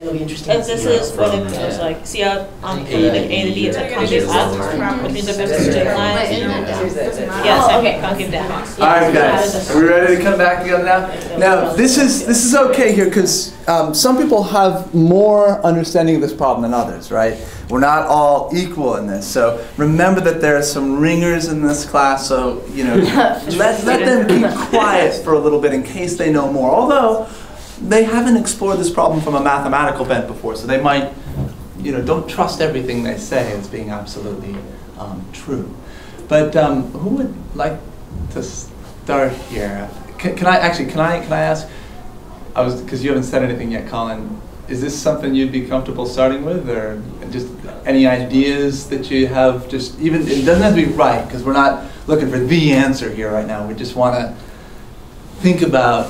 It'll be interesting. And this is what it goes like. See how on like A and B it's like concave up, which means if there's a straight line. Yes, okay, concave down. All right, guys, are we ready to come back together now? Now, this is okay here because some people have more understanding of this problem than others, right? We're not all equal in this, so remember that there are some ringers in this class. So let them keep quiet for a little bit in case they know more. Although they haven't explored this problem from a mathematical bent before, so they might, don't trust everything they say as being absolutely true. But who would like to start here? Can I ask? Because you haven't said anything yet, Colin. Is this something you'd be comfortable starting with, or just any ideas that you have? Just even it doesn't have to be right, because we're not looking for the answer here right now. We just want to think about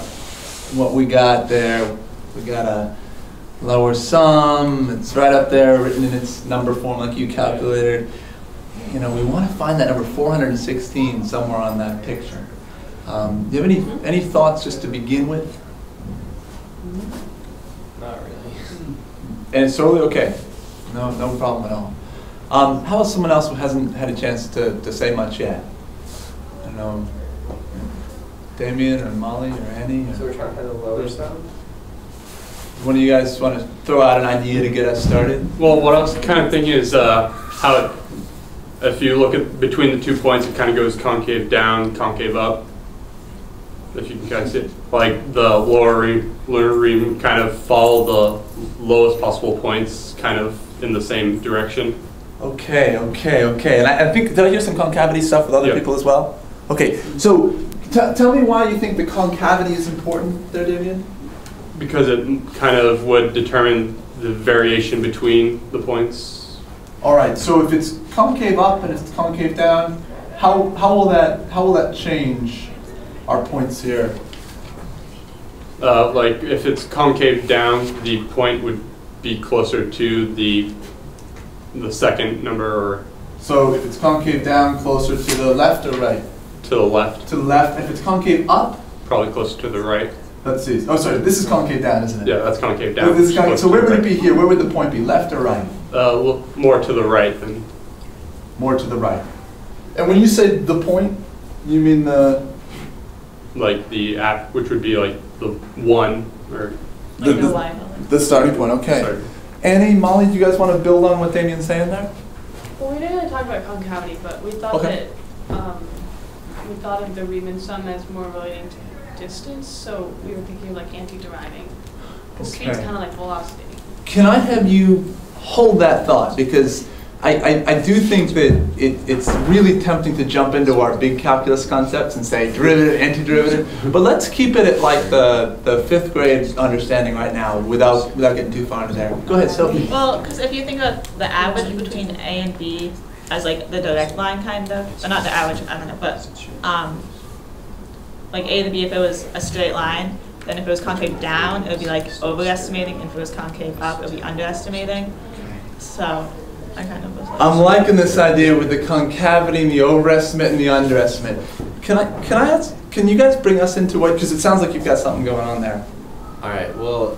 what we got there. We got a lower sum. It's right up there, written in its number form like you calculated. We want to find that number 416 somewhere on that picture. Do you have any thoughts just to begin with? Not really. And it's totally okay. No problem at all. How about someone else who hasn't had a chance to say much yet? I don't know. Damien or Molly or Annie? So we're trying to find the lower sum? One of you guys want to throw out an idea to get us started? Well, what I was kind of thinking is how if you look at between the 2 points, it kind of goes concave down, concave up. If you can kind of see it. Like the lunar ream kind of follow the lowest possible points kind of in the same direction. Okay. And I think, did I hear some concavity stuff with other people as well? Okay, so tell me why you think the concavity is important there, Damien? Because it kind of would determine the variation between the points. All right, so if it's concave up and it's concave down, how will that change our points here? Like if it's concave down, the point would be closer to the second number. Or so if it's concave down, closer to the left or right? To the left. To the left. If it's concave up? Probably closer to the right. Let's see. Oh, sorry. This is concave down, isn't it? Yeah, that's concave down. So where would it be here? Where would the point be? Left or right? More to the right than. More to the right. And when you say the point, you mean the? Like the app, which would be like the 1 or. The starting point. Okay. Sorry. Annie, Molly, do you guys want to build on what Damien's saying there? Well, we didn't really talk about concavity, but we thought that we thought of the Riemann sum as more relating to distance, so we were thinking of like anti-deriving. Because speed's kind of like velocity. Can I have you hold that thought? Because I do think that it's really tempting to jump into our big calculus concepts and say derivative, antiderivative, but let's keep it at like the 5th grade understanding right now without getting too far into there. Go ahead, Sophie. Well, because if you think of the average between A and B as like the direct line kind of, or not the average, I don't know, but like A to B, if it was a straight line, then if it was concave down, it would be like overestimating, and if it was concave up, it would be underestimating. So I kind of was like, I'm liking this idea with the concavity and the overestimate and the underestimate. Can you guys bring us into what, because it sounds like you've got something going on there. All right, well,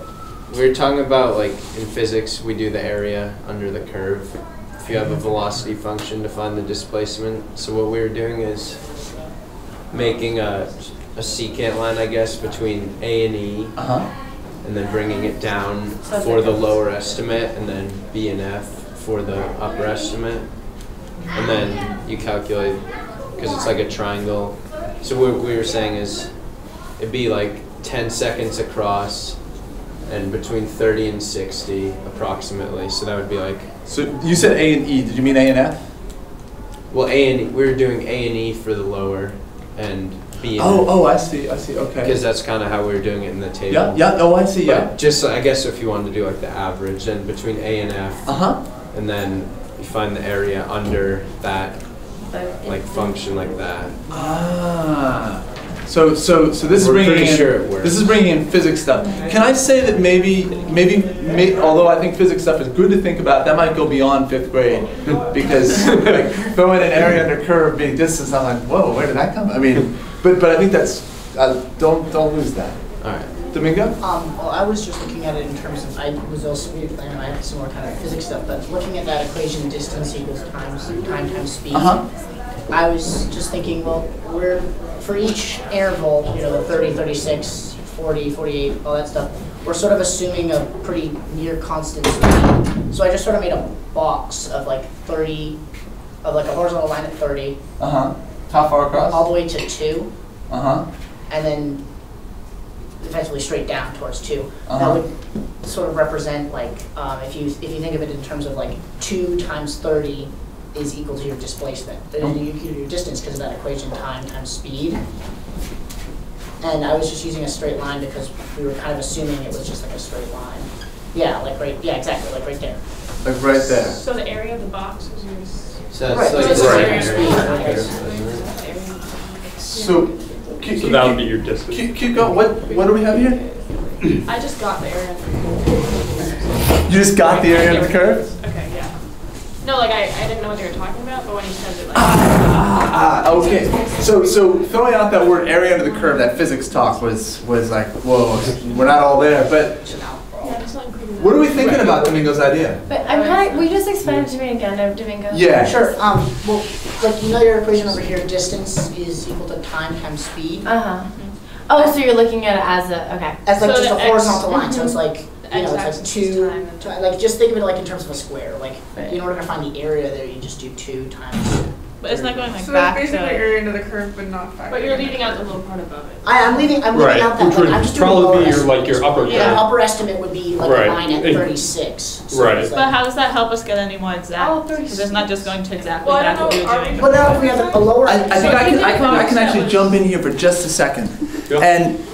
we were talking about, like, in physics, we do the area under the curve. If you have a velocity function to find the displacement. So what we were doing is making a secant line, I guess, between A and E, and then bringing it down for the lower estimate, and then B and F for the upper estimate, and then you calculate, because it's like a triangle. So what we were saying is it'd be like 10 seconds across and between 30 and 60 approximately. So that would be like. So you said A and E, did you mean A and F? Well, A and E, we were doing A and E for the lower and B and F. Oh, I see, okay. Because that's kind of how we were doing it in the table. Yeah, oh, I see, yeah. But just, I guess if you wanted to do like the average, and between A and F, and then you find the area under that, like function like that. So this is bringing in this is bringing in physics stuff. Can I say that maybe although I think physics stuff is good to think about, that might go beyond 5th grade, because like throwing an area under curve being distance, I'm like, whoa, where did that come? I mean, but I think that's don't lose that. All right. Domingo? Well, I was just looking at it in terms of, I was also, I had some more kind of physics stuff, but looking at that equation, distance equals time times speed. I was just thinking, well, for each interval, you know, the 30, 36, 40, 48, all that stuff, we're sort of assuming a pretty near constant speed. So I just sort of made a box of like 30, of like a horizontal line at 30. How far across? All the way to 2. And then effectively straight down towards 2. That would sort of represent like, if you think of it in terms of like 2 times 30 is equal to your displacement, your distance, because of that equation, time times speed. And I was just using a straight line because we were kind of assuming it was just like a straight line. Yeah, like right, yeah, exactly, like right there. Like right there. So the area of the box is yours. So Right, it's so like it's the area area. of So, So that would be your distance. keep going. What do we have here? I just got the area. You just got the area of the curve? Okay, yeah. No, like I didn't know what they were talking about, but when he said it, like. Okay. So throwing out that word area under the curve, that physics talk was like, whoa, we're not all there. But Yeah, it's not including that. what are we thinking about Domingo's idea? But I'm kind of, will you just explain it to me again, Domingo? Yeah. Sure. Well, like you know your equation over here, distance is equal to time times speed. Oh, so you're looking at it as a, okay. As like So just a the horizontal line, so it's like, The you know, it's x-axis like is 2, time and- like just think of it like in terms of a square. Like Right. in order to find the area there, you just do 2 times. But it's not going like So back that's basically to. area under the curve, but not factoring. But you're leaving out the little part above it. I'm leaving Right, out that. which would I'm just doing probably lower be your, estimate. like, your upper Yeah, curve. upper estimate would be like Right. a line at It- 36. So Right. it's But like, how does that help us get any more exact? Oh, Because it's not just going to exactly Well, I back don't what we know, were are we- doing. but now if we have a lower. I think I can actually jump in here for just a second. Yeah.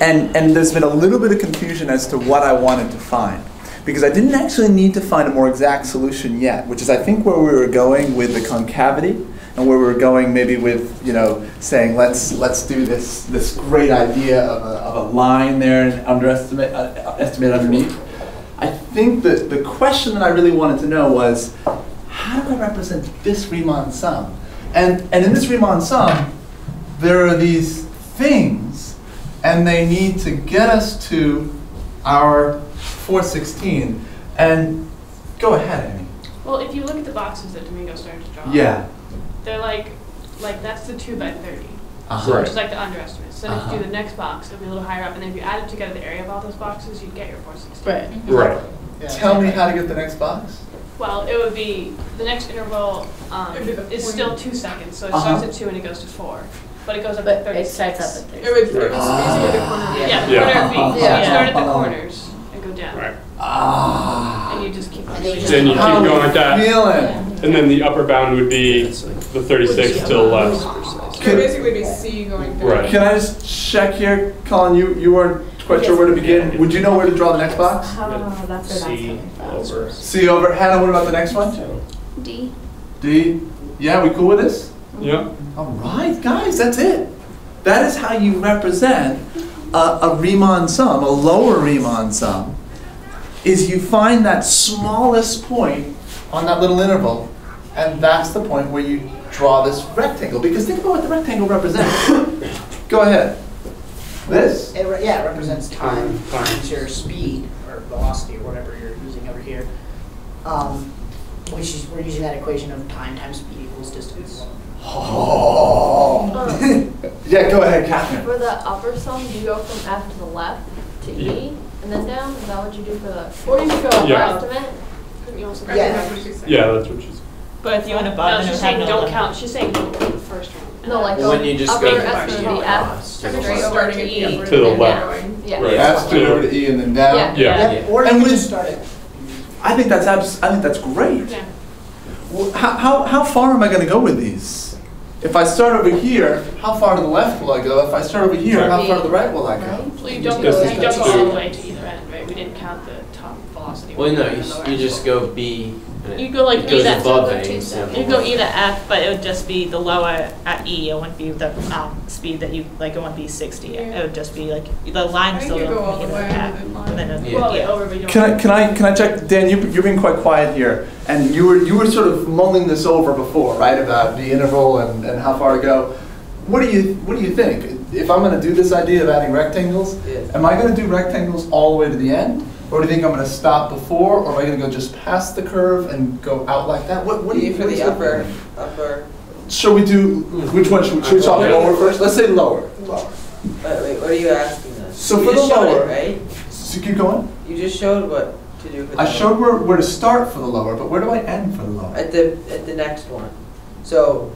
And there's been a little bit of confusion as to what I wanted to find. Because I didn't actually need to find a more exact solution yet, which is I think where we were going with the concavity, and where we were going maybe with, you know, saying let's do this great idea of a line there and estimate underneath. I think that the question that I really wanted to know was, how do I represent this Riemann sum? And in this Riemann sum, there are these things, and they need to get us to our 416. And go ahead, Amy. Well, if you look at the boxes that Domingo started to draw. Yeah. They're like that's the 2 by 30. Uh-huh. Which is like the underestimate. So then if you do the next box, it'll be a little higher up, and then if you added together the area of all those boxes, you'd get your 460. Right. Tell me how to get the next box. Well, it would be the next interval It'd be the is 40. still 2 seconds, so it Uh-huh. starts at 2 and it goes to 4, but it goes up But to it 36. starts up at 30. It was basically the corner. Yeah, the Yeah. corner of B. So you Yeah. start at the corners and go down, Right. and you just keep on And then doing you Then you it. keep going like that. Feeling. And then the upper bound would be the 36 to the left. So it would basically be C going through. Right. Can I just check here, Colin? You weren't quite sure where to begin. Would you know where to draw the next box? Oh, that's where that's C coming from. over. C over. Hannah, what about the next one? D. D. Yeah, we cool with this? Yeah. All right, guys, that's it. That is how you represent a Riemann sum, a lower Riemann sum, is you find that smallest point on that little interval, and that's the point where you draw this rectangle. Because think about what the rectangle represents. Go ahead. This? It represents time times your speed or velocity or whatever you're using over here. Which is, we're using that equation of time times speed equals distance. Oh. Yeah, go ahead, Catherine. For the upper sum, do you go from F to the left to E and then down? Is that what you do for the Or you could go Yeah. up. estimate? Couldn't you also go Yeah. up? That's what she's saying. Yeah, that's what she's. But if you went above, No, then it she's would have saying no don't limit. count. She's saying don't count the first one. No, like Well, go when you just upper go estimate would be F straight over Starting to at the E. upper To the and left. going. Yeah. Right. That's to over to E and then down. Yeah. Yeah. Yep, or And you can with- just start it. I think that's great. Yeah. Well, how far am I going to go with these? If I start over here, how far to the left will I go? If I start over here, how far to the right will I go? Well, you don't This go, is you don't go two. all the way to either end, right? We didn't count the top velocity. Well, no, or the lower you end. just go B. And You go like it goes E, that's above go A to instead of You go below. E to F, but it would just be the lower at E. It wouldn't be the speed that you like. It wouldn't be 60. Yeah. It would just be like the line I still think you go go all the E to way F, and then and then Yeah. Well, yeah. over, but you don't. Can I check, Dan? You're being quite quiet here, and you were sort of mulling this over before, right? About the interval and how far to go. What do you think? if I'm going to do this idea of adding rectangles, am I going to do rectangles all the way to the end? Or do you think I'm going to stop before, or am I going to go just past the curve and go out like that? What do you for the upper? Should we do, which one? Should we talk lower first? Let's say lower. Wait, what are you asking us? So you for the just showed lower, it, right? So keep going. You just showed what to do for the I lower. showed where to start for the lower, but where do I end for the lower? At the next one. So,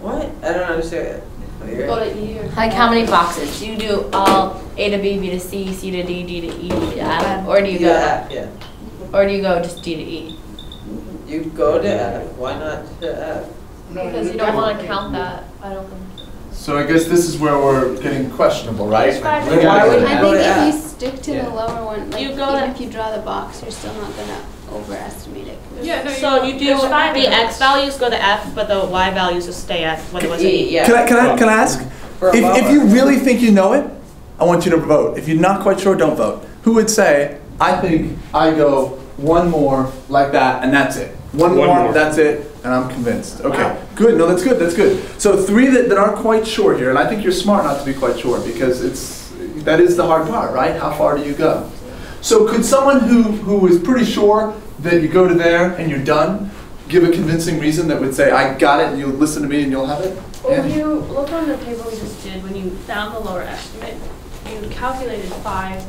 what? I don't understand. Go to E or. Like how many boxes? Do you do all A to B, B to C, C to D, D to E, D to F? Or do you go, Yeah. or do you go just D to E? You go to F. Why not to F? Because you don't want to count that, I don't think. So I guess this is where we're getting questionable, right? Why would I you go think to if you F? stick to the lower one, like You go even to- if you draw the box, you're still not gonna overestimate it. Yeah, no, So you do, there's the five X values go to F, but the Y values just stay at, what was it? E, yeah. Can I ask? For a If lower. you really think you know it, I want you to vote. If you're not quite sure, don't vote. Who would say, I think I go one more like that, and that's it? One more, that's it, and I'm convinced. Okay, Wow. good. No, that's good. That's good. So three that aren't quite sure here, and I think you're smart not to be quite sure because that is the hard part, right? How far do you go? So could someone who is pretty sure that you go to there and you're done give a convincing reason that would say, I got it, and you'll listen to me and you'll have it? Well, when you look on the table we just did, when you found the lower estimate, you calculated 5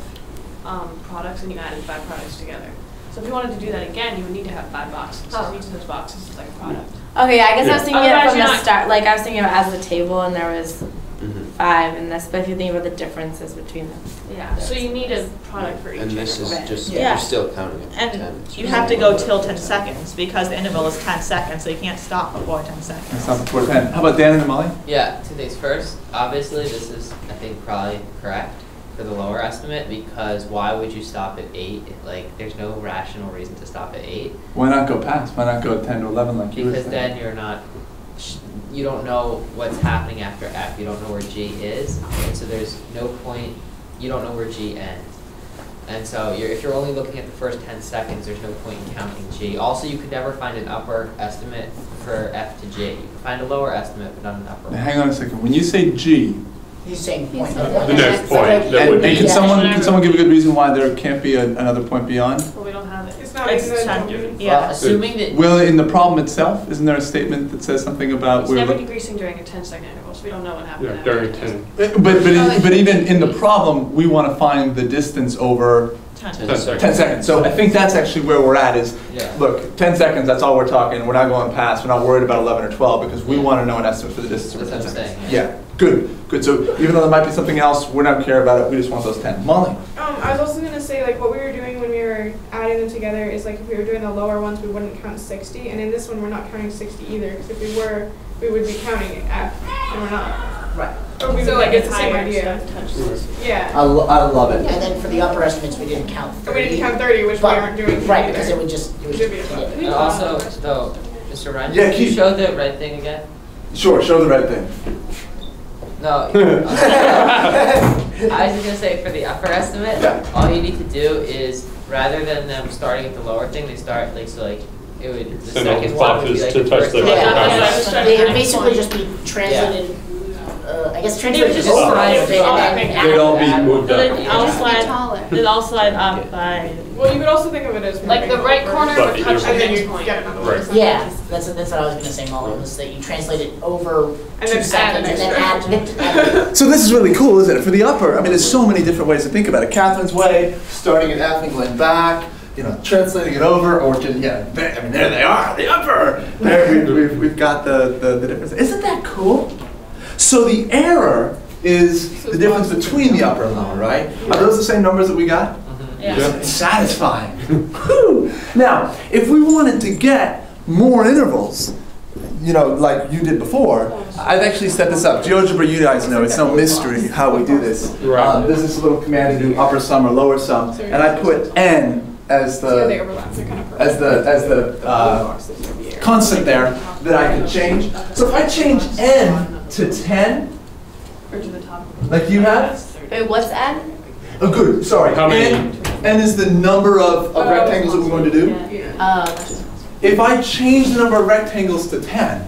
products and you added 5 products together. So if you wanted to do that again, you would need to have 5 boxes. So each of those boxes is like a product. Okay, I guess I was thinking of it Otherwise from you're the not- start. Like I was thinking of it as a table, and there was 5 in this. But if you think about the differences between them, Yeah, so you need a product for each. And this is interval. just, Yeah. you're still counting it. And 10. you have to go till 10 seconds because the interval is 10 seconds, so you can't stop before 10 seconds. That's not before 10. How about Dan and Molly? Yeah, 2 things. First, obviously this is, I think, probably correct for the lower estimate because why would you stop at 8? Like, there's no rational reason to stop at 8. Why not go past? Why not go 10 to 11 like you were Because saying? then you're not, you don't know what's happening after F. You don't know where G is, and so there's no point. You don't know where G ends. And so if you're only looking at the first 10 seconds, there's no point in counting G. Also, you could never find an upper estimate for F to G. You can find a lower estimate, but not an upper Now, one. hang on a second. When you say G, He's saying He point. said The next point, that would and be. can someone give a good reason why there can't be another point beyond? Well, we don't have it. It's not It's in the 10, document. yeah. Well, assuming that Well, in the problem itself, isn't there a statement that says something about It's we're never look- decreasing during a 10-second interval, so we don't know what happened Yeah, after. during 10. but even in the problem, we want to find the distance over 10. 10 seconds. 10 seconds. So I think that's actually where we're at is, Yeah. look, 10 seconds, that's all we're talking. We're not going past. We're not worried about 11 or 12 because we want to know an estimate for the distance over That's 10 what I'm seconds. saying, Yeah, good, good. So even though there might be something else, we're not care about it. We just want those 10. Molly? I was also gonna say, like, what we were doing when we were adding them together is, like, if we were doing the lower ones, we wouldn't count 60, and in this one, we're not counting 60 either, because if we were, we would be counting F, and we're not. Right. Or we would, So like, like it's it's the same higher idea. stuff touches. Yeah. I love it. And then for the upper estimates, we didn't count 30. And we didn't count 30, which we But- aren't doing Right, either. because it would just, it would Should be just above. hit it. And also, though, Mr. Ryan, Yeah, can you keep- show the red thing again? Sure, show the red thing. No. I was just gonna say for the upper estimate, Yeah. all you need to do is rather than them starting at the lower thing, they start like so like it would the Send all second one would be boxes like to the touch first the one. right Yeah, box. they would basically just be translated, I guess They would translated just over slide and then it. add They'd all be that. moved So up. then I'll Just be slide, taller. then I'll slide up by, Well, you could also think of it as Like the moving right over. corner But would touch the And then next you point. get another Right. one. Yeah, that's what I was gonna say, Molly, was that you translate it over And 2 then add an seconds and then add. So this is really cool, isn't it? For the upper, I mean, there's so many different ways to think about it. Catherine's way, starting at F and going back, you know, translating it over, or just, yeah, I mean, there they are, the upper. There, we've got the difference. Isn't that cool? So the error is the difference between the upper and lower, right? Are those the same numbers that we got? yeah. It's satisfying. Whew. Now, if we wanted to get more intervals, you know, like you did before, I've actually set this up. GeoGebra, you guys know, it's no mystery how we do this. Right. There's this little command to do upper sum or lower sum, and I put n as So they the overlap, they're kind of as the constant there that I could change. So if I change n to 10, Or to the top. like you have, wait, what's N? oh good, sorry, How many? n is the number of rectangles that we're going to do. Yeah. If I change the number of rectangles to 10,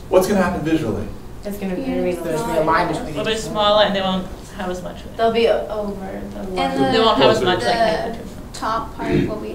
what's going to happen visually? It's gonna be Yeah. really There's small. gonna be a line A between little bit each one. smaller and they won't have as much. They'll be over the And They won't have as Closer. much like the height. top part will be